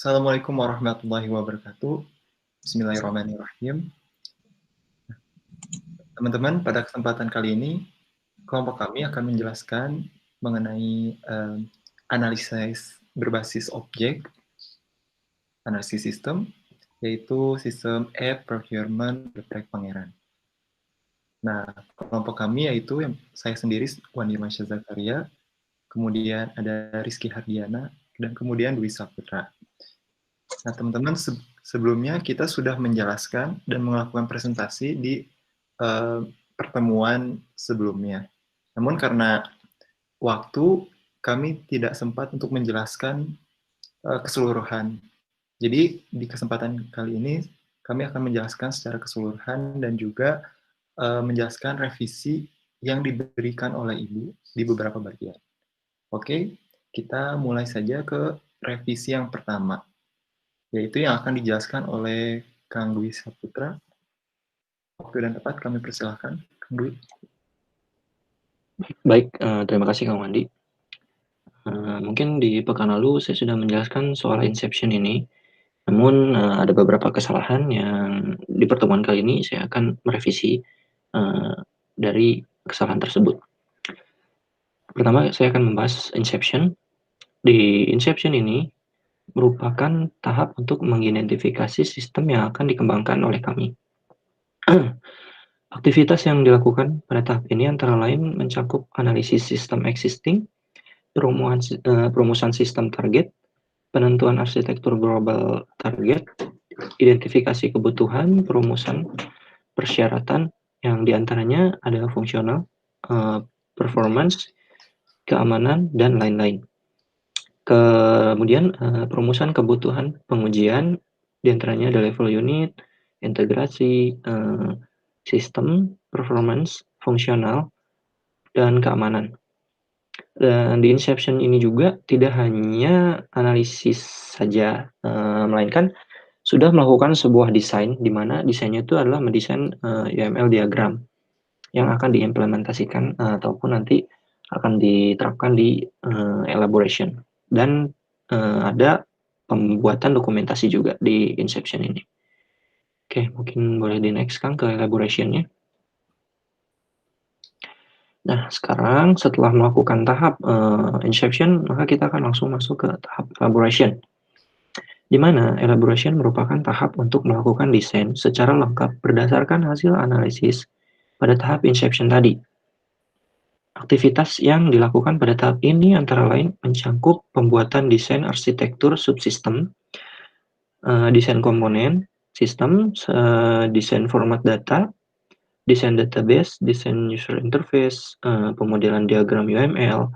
Assalamualaikum warahmatullahi wabarakatuh. Bismillahirrahmanirrahim. Teman-teman, pada kesempatan kali ini, kelompok kami akan menjelaskan mengenai analisis berbasis objek, analisis sistem, yaitu sistem e-procurement Geprek Pangeran. Nah, kelompok kami yaitu saya sendiri, Wandi Masya Zakaria, kemudian ada Rizky Hardiana, dan kemudian Dwi Saputra. Nah, teman-teman, sebelumnya kita sudah menjelaskan dan melakukan presentasi di pertemuan sebelumnya. Namun karena waktu, kami tidak sempat untuk menjelaskan keseluruhan. Jadi, di kesempatan kali ini, kami akan menjelaskan secara keseluruhan dan juga menjelaskan revisi yang diberikan oleh Ibu di beberapa bagian. Oke, kita mulai saja ke revisi yang pertama, yaitu yang akan dijelaskan oleh Kang Dwi Saputra. Waktu dan tempat kami persilahkan, Kang Dwi. Baik, terima kasih Kang Wandi. Mungkin di pekan lalu saya sudah menjelaskan soal inception ini, namun ada beberapa kesalahan yang di pertemuan kali ini saya akan merevisi dari kesalahan tersebut. Pertama, saya akan membahas inception. Di inception ini merupakan tahap untuk mengidentifikasi sistem yang akan dikembangkan oleh kami. Aktivitas yang dilakukan pada tahap ini antara lain mencakup analisis sistem existing, perumusan sistem target, penentuan arsitektur global target, identifikasi kebutuhan, perumusan persyaratan yang diantaranya adalah fungsional, performance, keamanan, dan lain-lain. Kemudian perumusan kebutuhan pengujian diantaranya ada level unit, integrasi, sistem, performance, fungsional, dan keamanan. Dan di inception ini juga tidak hanya analisis saja, melainkan sudah melakukan sebuah desain, di mana desainnya itu adalah mendesain UML diagram yang akan diimplementasikan ataupun nanti akan diterapkan di elaboration. Dan ada pembuatan dokumentasi juga di inception ini. Oke, mungkin boleh di next Kang ke elaboration-nya. Nah, sekarang setelah melakukan tahap inception, maka kita akan langsung masuk ke tahap elaboration. Di mana elaboration merupakan tahap untuk melakukan desain secara lengkap berdasarkan hasil analisis pada tahap inception tadi. Aktivitas yang dilakukan pada tahap ini antara lain mencakup pembuatan desain arsitektur subsistem, desain komponen, sistem, desain format data, desain database, desain user interface, pemodelan diagram UML,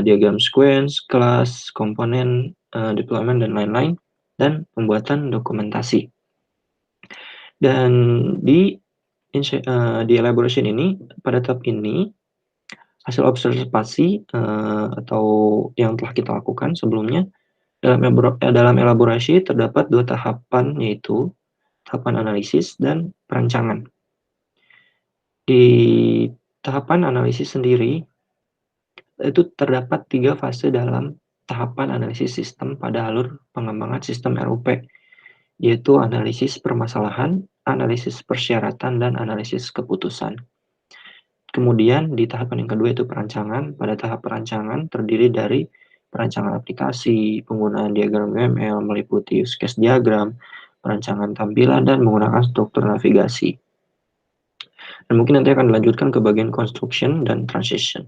diagram sequence, kelas, komponen, deployment, dan lain-lain, dan pembuatan dokumentasi. Dan di elaboration ini, pada tahap ini, hasil observasi atau yang telah kita lakukan sebelumnya, dalam elaborasi terdapat dua tahapan, yaitu tahapan analisis dan perancangan. Di tahapan analisis sendiri, itu terdapat 3 fase dalam tahapan analisis sistem pada alur pengembangan sistem RUP, yaitu analisis permasalahan, analisis persyaratan, dan analisis keputusan. Kemudian di tahapan yang kedua itu perancangan. Pada tahap perancangan terdiri dari perancangan aplikasi, penggunaan diagram UML, meliputi use case diagram, perancangan tampilan, dan menggunakan struktur navigasi. Dan mungkin nanti akan dilanjutkan ke bagian construction dan transition.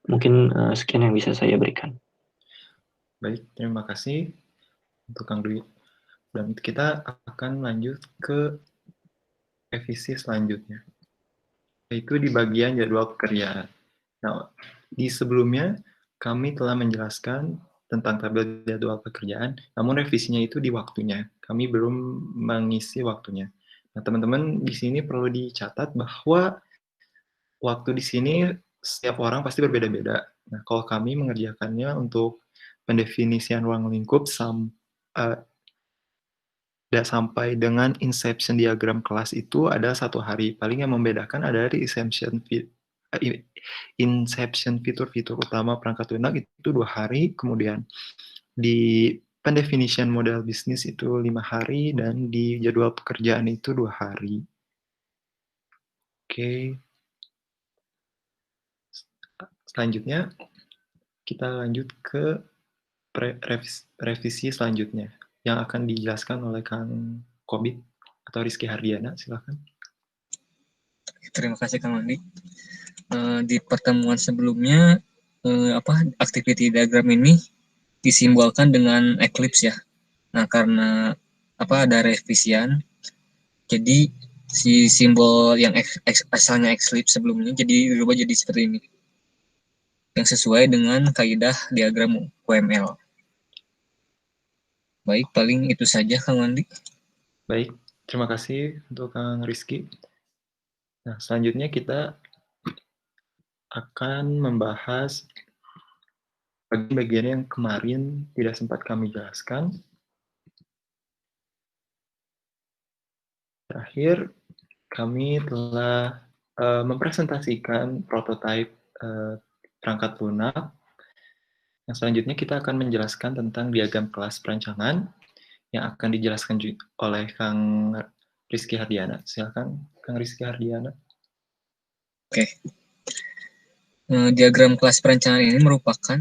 Mungkin sekian yang bisa saya berikan. Baik, terima kasih untuk Kang Dwi. Dan kita akan lanjut ke revisi selanjutnya, yaitu di bagian jadwal pekerjaan. Nah, di sebelumnya kami telah menjelaskan tentang tabel jadwal pekerjaan, namun revisinya itu di waktunya. Kami belum mengisi waktunya. Nah, teman-teman di sini perlu dicatat bahwa waktu di sini setiap orang pasti berbeda-beda. Nah, kalau kami mengerjakannya untuk pendefinisian ruang lingkup sampai dengan inception diagram kelas itu ada 1 hari. Paling yang membedakan ada dari inception fitur-fitur utama perangkat lunak itu 2 hari, kemudian di pendefinisian model bisnis itu 5 hari dan di jadwal pekerjaan itu 2 hari. Oke. Selanjutnya kita lanjut ke revisi selanjutnya yang akan dijelaskan oleh Kang Kobit atau Rizky Hardiana, silakan. Terima kasih Kang Andi. Di pertemuan sebelumnya activity diagram ini disimbolkan dengan eclipse ya. Nah, karena ada revisian, jadi si simbol yang asalnya eclipse sebelumnya jadi berubah jadi seperti ini. Yang sesuai dengan kaidah diagram UML. Baik, paling itu saja Kang Andi. Baik, terima kasih untuk Kang Rizky. Nah, selanjutnya kita akan membahas bagian-bagian yang kemarin tidak sempat kami jelaskan. Terakhir, kami telah mempresentasikan prototipe perangkat lunak. Yang selanjutnya kita akan menjelaskan tentang diagram kelas perancangan yang akan dijelaskan oleh Kang Rizky Hardiana. Silakan, Kang Rizky Hardiana. Oke. Diagram kelas perancangan ini merupakan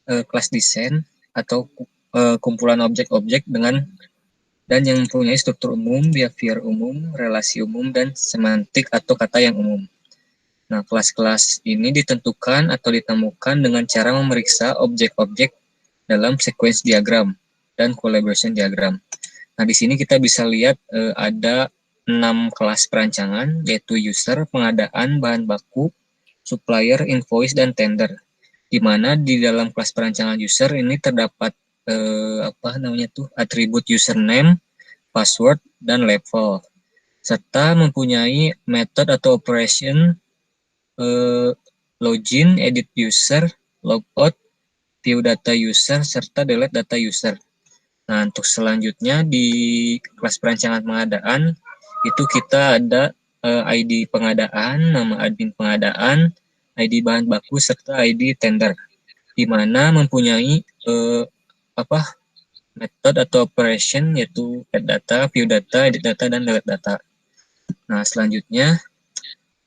kelas desain atau kumpulan objek-objek dan yang mempunyai struktur umum, behavior umum, relasi umum, dan semantik atau kata yang umum. Nah, kelas-kelas ini ditentukan atau ditemukan dengan cara memeriksa objek-objek dalam sequence diagram dan collaboration diagram. Nah, di sini kita bisa lihat ada 6 kelas perancangan, yaitu user, pengadaan, bahan baku, supplier, invoice, dan tender. Di mana di dalam kelas perancangan user ini terdapat atribut username, password, dan level, serta mempunyai method atau operation login, edit user, logout, view data user, serta delete data user. Nah, untuk selanjutnya di kelas perancangan pengadaan itu kita ada ID pengadaan, nama admin pengadaan, ID bahan baku, serta ID tender, di mana mempunyai metode atau operation yaitu add data, view data, edit data, dan delete data. Nah, selanjutnya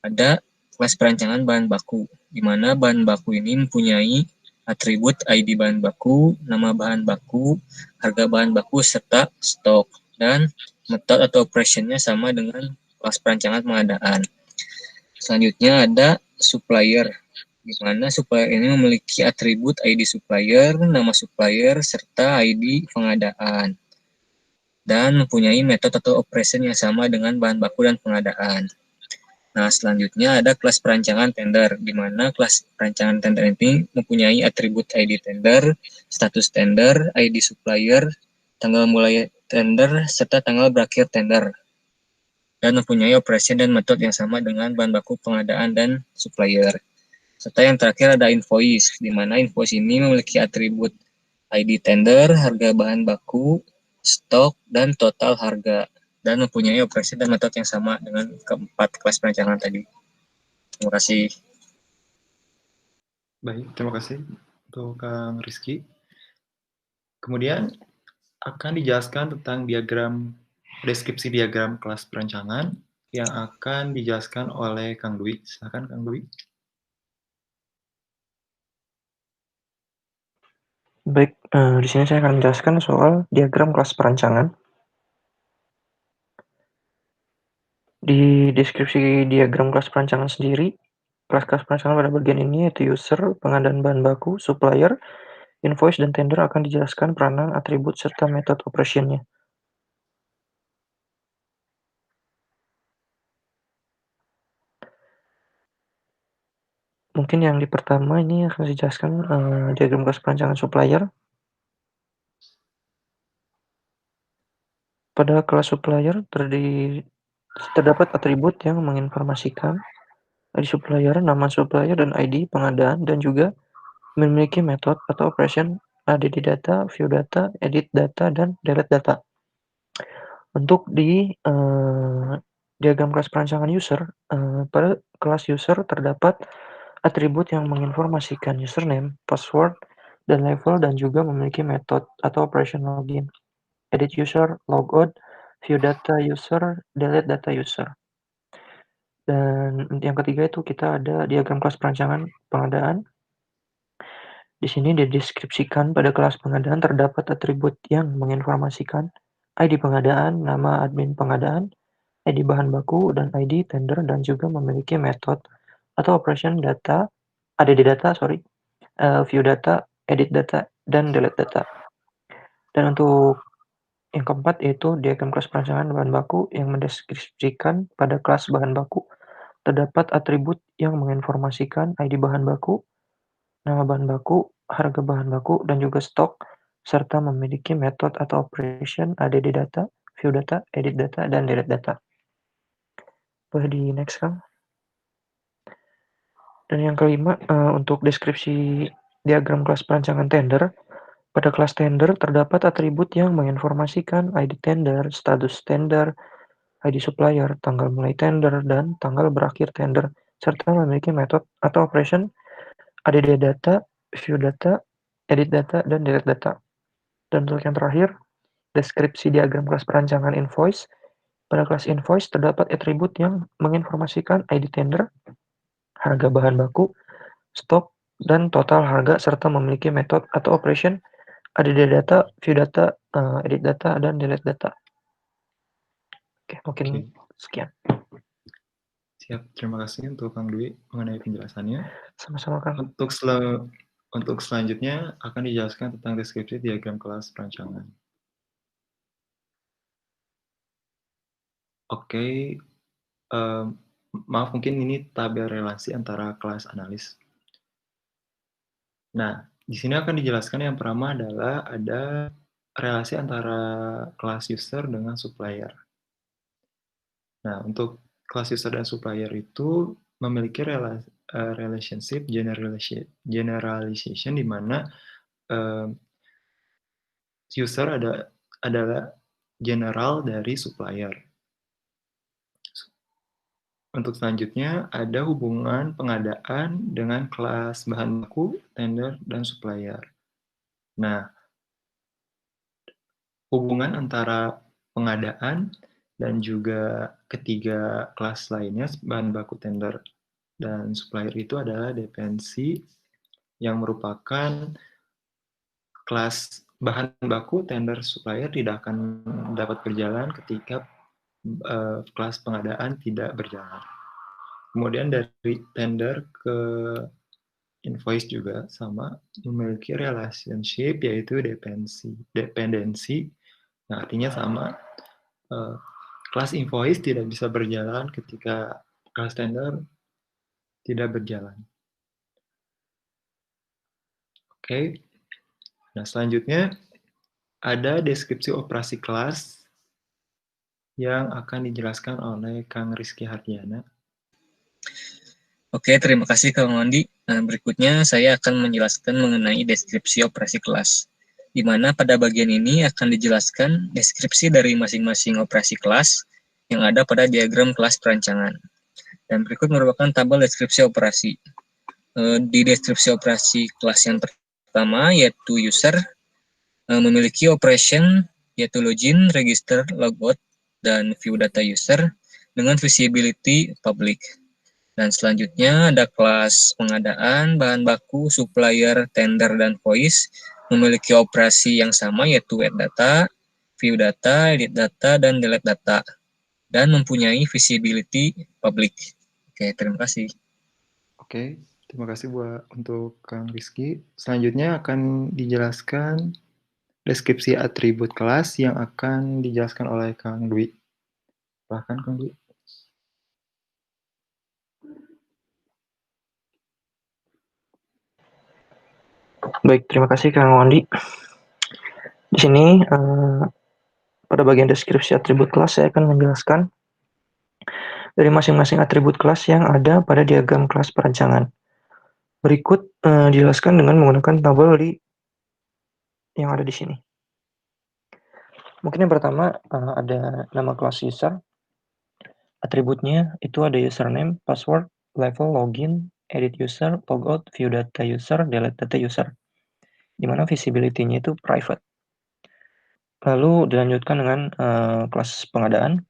ada kelas perancangan bahan baku, di mana bahan baku ini mempunyai atribut ID bahan baku, nama bahan baku, harga bahan baku, serta stok, dan metode atau operation-nya sama dengan kelas perancangan pengadaan. Selanjutnya ada supplier, di mana supplier ini memiliki atribut ID supplier, nama supplier, serta ID pengadaan, dan mempunyai metode atau operation yang sama dengan bahan baku dan pengadaan. Nah, selanjutnya ada kelas perancangan tender, di mana kelas perancangan tender ini mempunyai atribut ID tender, status tender, ID supplier, tanggal mulai tender, serta tanggal berakhir tender, dan mempunyai operation dan metode yang sama dengan bahan baku pengadaan dan supplier. Serta yang terakhir ada invoice, di mana invoice ini memiliki atribut ID tender, harga bahan baku, stok, dan total harga, dan mempunyai operasi dan metode yang sama dengan keempat kelas perancangan tadi. Terima kasih. Baik, terima kasih untuk Kang Rizky. Kemudian akan dijelaskan tentang deskripsi diagram kelas perancangan yang akan dijelaskan oleh Kang Dwi. Silakan Kang Dwi. Baik, di sini saya akan menjelaskan soal diagram kelas perancangan. Di deskripsi diagram kelas perancangan sendiri, kelas-kelas perancangan pada bagian ini yaitu user, pengadaan bahan baku, supplier, invoice, dan tender akan dijelaskan peranan, atribut, serta metode operation-nya. Mungkin yang di pertama ini akan dijelaskan diagram kelas perancangan supplier. Pada kelas supplier terdapat atribut yang menginformasikan ID supplier, nama supplier, dan ID pengadaan, dan juga memiliki metode atau operation add data, view data, edit data, dan delete data. Untuk di diagram kelas perancangan user, pada kelas user terdapat atribut yang menginformasikan username, password, dan level, dan juga memiliki metode atau operation login, edit user, logout, view data user, delete data user. Dan yang ketiga itu kita ada diagram kelas perancangan pengadaan. Di sini dideskripsikan pada kelas pengadaan terdapat atribut yang menginformasikan ID pengadaan, nama admin pengadaan, ID bahan baku, dan ID tender, dan juga memiliki metode atau operation data, ADD data, view data, edit data, dan delete data. Dan untuk yang keempat yaitu diagram kelas perancangan bahan baku yang mendeskripsikan pada kelas bahan baku terdapat atribut yang menginformasikan ID bahan baku, nama bahan baku, harga bahan baku, dan juga stok, serta memiliki metode atau operation ADD data, view data, edit data, dan delete data. Boleh di next, Kang? Dan yang kelima, untuk deskripsi diagram kelas perancangan tender, pada kelas tender terdapat atribut yang menginformasikan ID tender, status tender, ID supplier, tanggal mulai tender, dan tanggal berakhir tender, serta memiliki metode atau operation ADD data, view data, edit data, dan delete data. Dan untuk yang terakhir, deskripsi diagram kelas perancangan invoice. Pada kelas invoice terdapat atribut yang menginformasikan ID tender, harga bahan baku, stok, dan total harga, serta memiliki metode atau operation ADD data, view data, edit data, dan delete data. Oke, mungkin sekian. Siap, terima kasih untuk Kang Dwi mengenai penjelasannya. Sama-sama, Kang. Untuk selanjutnya akan dijelaskan tentang deskripsi diagram kelas perancangan. Oke, maaf mungkin ini tabel relasi antara kelas analis. Nah, di sini akan dijelaskan yang pertama adalah ada relasi antara kelas user dengan supplier. Nah, untuk kelas user dan supplier itu memiliki relationship generalization di mana user adalah general dari supplier. Untuk selanjutnya ada hubungan pengadaan dengan kelas bahan baku, tender, dan supplier. Nah, hubungan antara pengadaan dan juga ketiga kelas lainnya, bahan baku, tender, dan supplier itu adalah dependensi yang merupakan kelas bahan baku, tender, supplier tidak akan dapat berjalan ketika kelas pengadaan tidak berjalan. Kemudian dari tender ke invoice juga sama, memiliki relationship yaitu dependensi, yang artinya sama. Kelas invoice tidak bisa berjalan ketika kelas tender tidak berjalan. Oke. Nah, selanjutnya ada deskripsi operasi kelas yang akan dijelaskan oleh Kang Rizky Hardiana. Oke, terima kasih Kang Wandi. Berikutnya saya akan menjelaskan mengenai deskripsi operasi kelas, di mana pada bagian ini akan dijelaskan deskripsi dari masing-masing operasi kelas yang ada pada diagram kelas perancangan. Dan berikut merupakan tabel deskripsi operasi. Di deskripsi operasi kelas yang pertama, yaitu user, memiliki operation, yaitu login, register, logout, dan view data user dengan visibility public. Dan selanjutnya ada kelas pengadaan, bahan baku, supplier, tender, dan voice memiliki operasi yang sama yaitu add data, view data, edit data, dan delete data, dan mempunyai visibility public. Oke, terima kasih. Oke, terima kasih untuk Kang Rizky. Selanjutnya akan dijelaskan deskripsi atribut kelas yang akan dijelaskan oleh Kang Dwi. Silahkan Kang Dwi. Baik, terima kasih Kang Wandi. Di sini pada bagian deskripsi atribut kelas saya akan menjelaskan dari masing-masing atribut kelas yang ada pada diagram kelas perancangan. Berikut dijelaskan dengan menggunakan tabel yang ada di sini. Mungkin yang pertama ada nama kelas user. Atributnya itu ada username, password, level, login, edit user, logout, view data user, delete data user. di mana visibility-nya itu private. Lalu dilanjutkan dengan kelas pengadaan,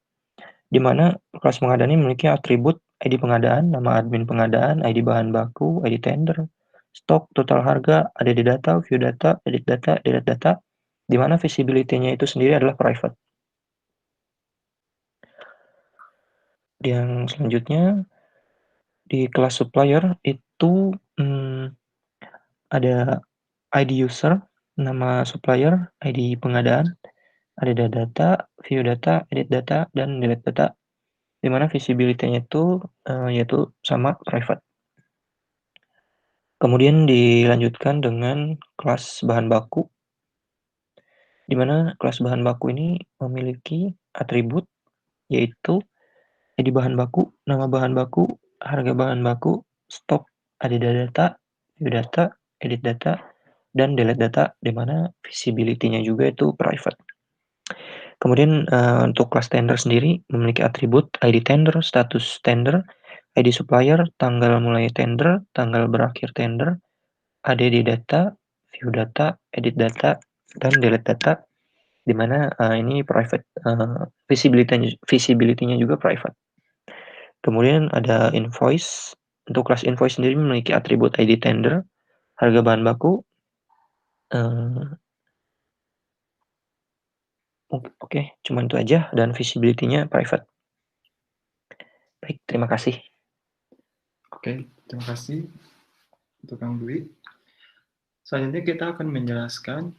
di mana kelas pengadaan ini memiliki atribut ID pengadaan, nama admin pengadaan, ID bahan baku, ID tender, stok, total harga, ada di data, view data, edit data, delete data, di mana visibility-nya itu sendiri adalah private. Yang selanjutnya, di kelas supplier itu ada ID user, nama supplier, ID pengadaan, ada data, view data, edit data, dan delete data, di mana visibility-nya itu yaitu sama private. Kemudian dilanjutkan dengan kelas bahan baku, di mana kelas bahan baku ini memiliki atribut yaitu ID bahan baku, nama bahan baku, harga bahan baku, stok, ada data, view data, edit data, dan delete data, di mana visibility-nya juga itu private. Kemudian untuk kelas tender sendiri memiliki atribut ID tender, status tender, ID supplier, tanggal mulai tender, tanggal berakhir tender, ada di data, view data, edit data, dan delete data, di mana ini private, visibility-nya juga private. Kemudian ada invoice. Untuk kelas invoice sendiri memiliki atribut ID tender, harga bahan baku. Oke, cuma itu aja, dan visibility-nya private. Baik, terima kasih. Oke, terima kasih untuk Kang Dwi. Selanjutnya kita akan menjelaskan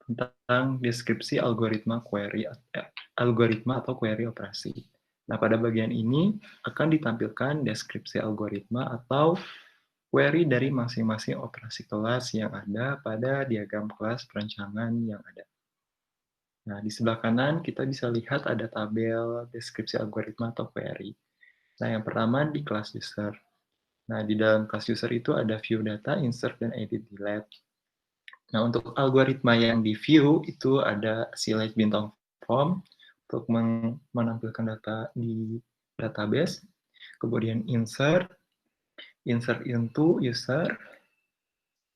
tentang deskripsi algoritma atau query operasi. Nah, pada bagian ini akan ditampilkan deskripsi algoritma atau query dari masing-masing operasi kelas yang ada pada diagram kelas perancangan yang ada. Nah, di sebelah kanan kita bisa lihat ada tabel deskripsi algoritma atau query. Nah, yang pertama di kelas user. Nah, di dalam kelas user itu ada view data, insert, dan edit delete. Nah, untuk algoritma yang di view itu ada select bintang form untuk menampilkan data di database, kemudian insert into user,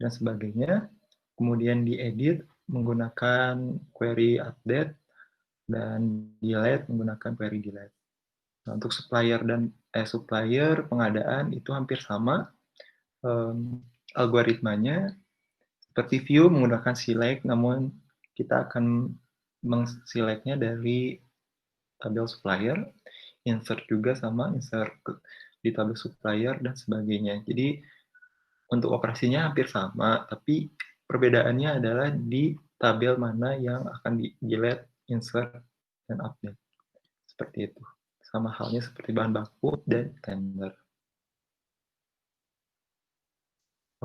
dan sebagainya. Kemudian diedit menggunakan query update, dan delete menggunakan query delete. Nah, untuk supplier pengadaan itu hampir sama algoritmanya. Seperti view menggunakan select, namun kita akan mengselectnya dari tabel supplier, insert juga sama, insert di tabel supplier, dan sebagainya. Jadi untuk operasinya hampir sama, tapi perbedaannya adalah di tabel mana yang akan di delete, insert, dan update. Seperti itu. Sama halnya seperti bahan baku dan tender.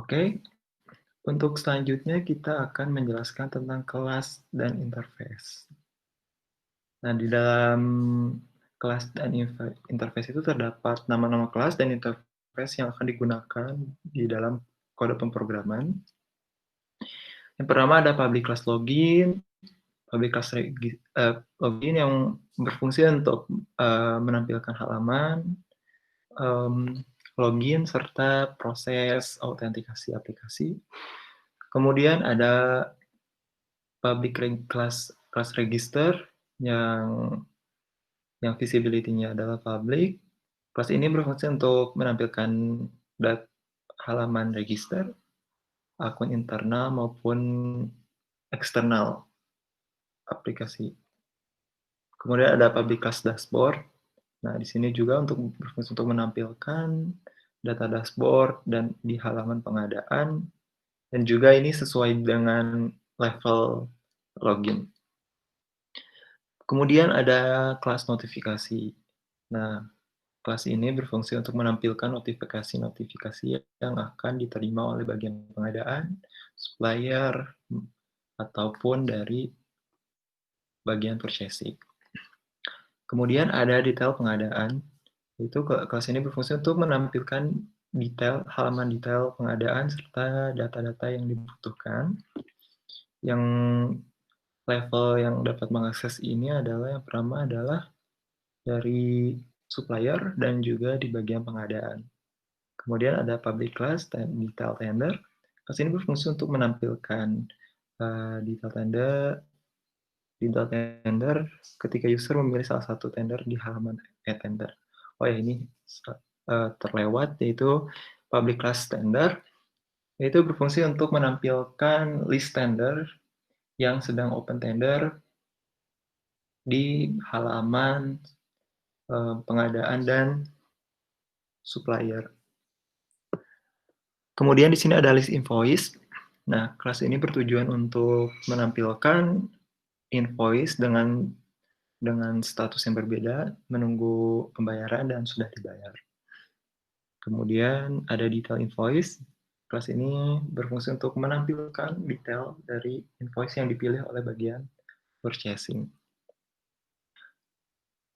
Oke, untuk selanjutnya kita akan menjelaskan tentang kelas dan interface. Nah, di dalam kelas dan interface itu terdapat nama-nama kelas dan interface yang akan digunakan di dalam kode pemrograman. Yang pertama ada public class login. Public class login yang berfungsi untuk menampilkan halaman, login, serta proses autentikasi aplikasi. Kemudian ada public class register yang visibility-nya adalah public. Kelas ini berfungsi untuk menampilkan halaman register, akun internal maupun eksternal aplikasi. Kemudian ada public class dashboard. Nah, di sini juga berfungsi untuk menampilkan data dashboard dan di halaman pengadaan, dan juga ini sesuai dengan level login. Kemudian ada kelas notifikasi. Nah, kelas ini berfungsi untuk menampilkan notifikasi-notifikasi yang akan diterima oleh bagian pengadaan, supplier, ataupun dari bagian purchasing. Kemudian ada detail pengadaan. Itu kelas ini berfungsi untuk menampilkan halaman detail pengadaan serta data-data yang dibutuhkan. Yang level yang dapat mengakses ini adalah yang pertama adalah dari supplier dan juga di bagian pengadaan. Kemudian ada public class dan detail tender. Kelas ini berfungsi untuk menampilkan detail tender ketika user memilih salah satu tender di halaman e-tender. Oh ya, ini terlewat, yaitu public class tender, yaitu berfungsi untuk menampilkan list tender yang sedang open tender di halaman pengadaan dan supplier. Kemudian di sini ada list invoice. Nah, kelas ini bertujuan untuk menampilkan invoice dengan status yang berbeda, menunggu pembayaran dan sudah dibayar. Kemudian ada detail invoice. Kelas ini berfungsi untuk menampilkan detail dari invoice yang dipilih oleh bagian purchasing.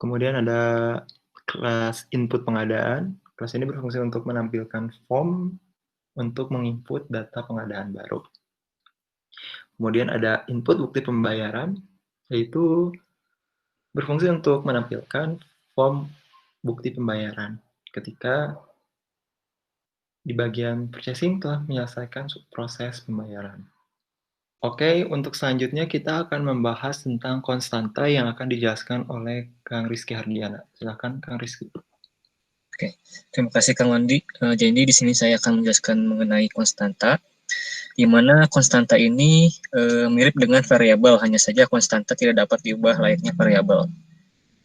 Kemudian ada kelas input pengadaan. Kelas ini berfungsi untuk menampilkan form untuk menginput data pengadaan baru. Kemudian ada input bukti pembayaran, yaitu berfungsi untuk menampilkan form bukti pembayaran ketika di bagian purchasing telah menyelesaikan proses pembayaran. Oke, untuk selanjutnya kita akan membahas tentang konstanta yang akan dijelaskan oleh Kang Rizky Hardiana. Silakan Kang Rizky. Oke, terima kasih Kang Wandi. Jadi di sini saya akan menjelaskan mengenai konstanta, di mana konstanta ini mirip dengan variabel, hanya saja konstanta tidak dapat diubah layaknya variabel.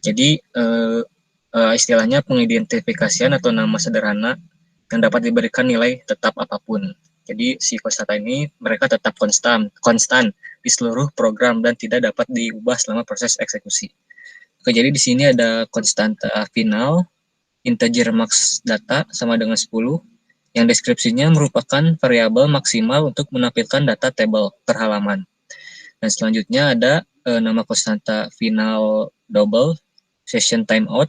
Jadi istilahnya pengidentifikasian atau nama sederhana yang dapat diberikan nilai tetap apapun. Jadi si konstanta ini mereka tetap konstan di seluruh program dan tidak dapat diubah selama proses eksekusi. Oke, jadi di sini ada konstanta final integer max data sama dengan 10, yang deskripsinya merupakan variabel maksimal untuk menampilkan data tabel per halaman. Dan selanjutnya ada nama konstanta final double session timeout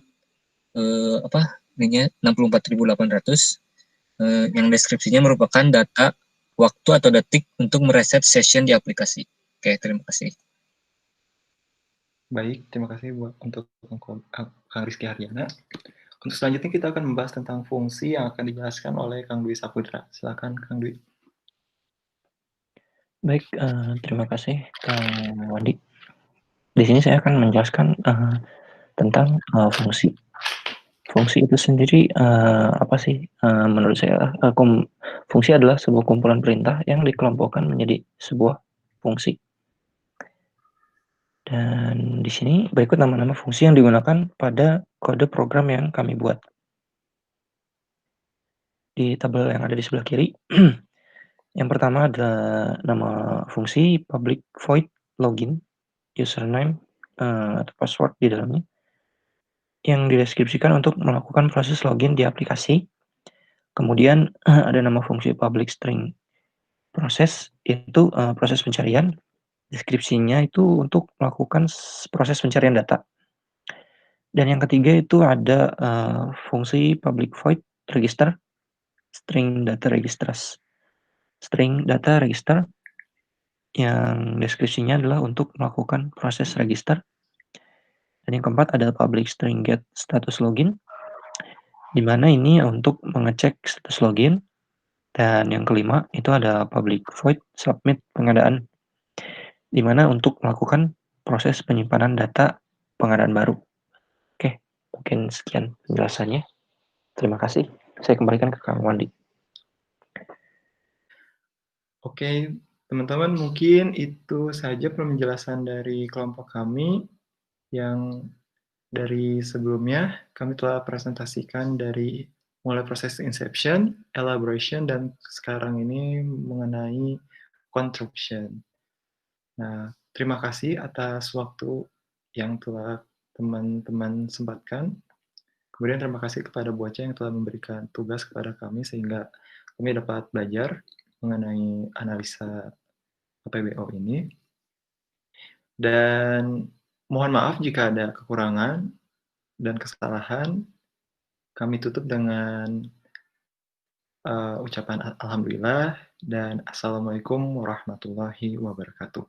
ininya 64.800, yang deskripsinya merupakan data waktu atau detik untuk mereset session di aplikasi. Oke, terima kasih. Baik, terima kasih untuk Kang Rizky Hardiana. Untuk selanjutnya kita akan membahas tentang fungsi yang akan dijelaskan oleh Kang Dwi Saputra. Silakan Kang Dwi. Baik, terima kasih Kang Wandi. Di sini saya akan menjelaskan tentang fungsi. Fungsi itu sendiri apa sih? Menurut saya fungsi adalah sebuah kumpulan perintah yang dikelompokkan menjadi sebuah fungsi. Dan di sini berikut nama-nama fungsi yang digunakan pada kode program yang kami buat. Di tabel yang ada di sebelah kiri, yang pertama adalah nama fungsi public void login, username atau password di dalamnya, yang dideskripsikan untuk melakukan proses login di aplikasi. Kemudian ada nama fungsi public string proses, itu proses pencarian. Deskripsinya itu untuk melakukan proses pencarian data. Dan yang ketiga itu ada fungsi public void register, string data registers. String data register yang deskripsinya adalah untuk melakukan proses register. Dan yang keempat ada public string get status login, di mana ini untuk mengecek status login. Dan yang kelima itu ada public void submit pengadaan, di mana untuk melakukan proses penyimpanan data pengadaan baru. Oke, mungkin sekian penjelasannya. Terima kasih. Saya kembalikan ke Kang Wandi. Oke, teman-teman, mungkin itu saja penjelasan dari kelompok kami yang dari sebelumnya kami telah presentasikan dari mulai proses inception, elaboration, dan sekarang ini mengenai construction. Nah, terima kasih atas waktu yang telah teman-teman sempatkan. Kemudian terima kasih kepada Bocha yang telah memberikan tugas kepada kami sehingga kami dapat belajar mengenai analisa APBO ini. Dan mohon maaf jika ada kekurangan dan kesalahan. Kami tutup dengan ucapan alhamdulillah dan assalamualaikum warahmatullahi wabarakatuh.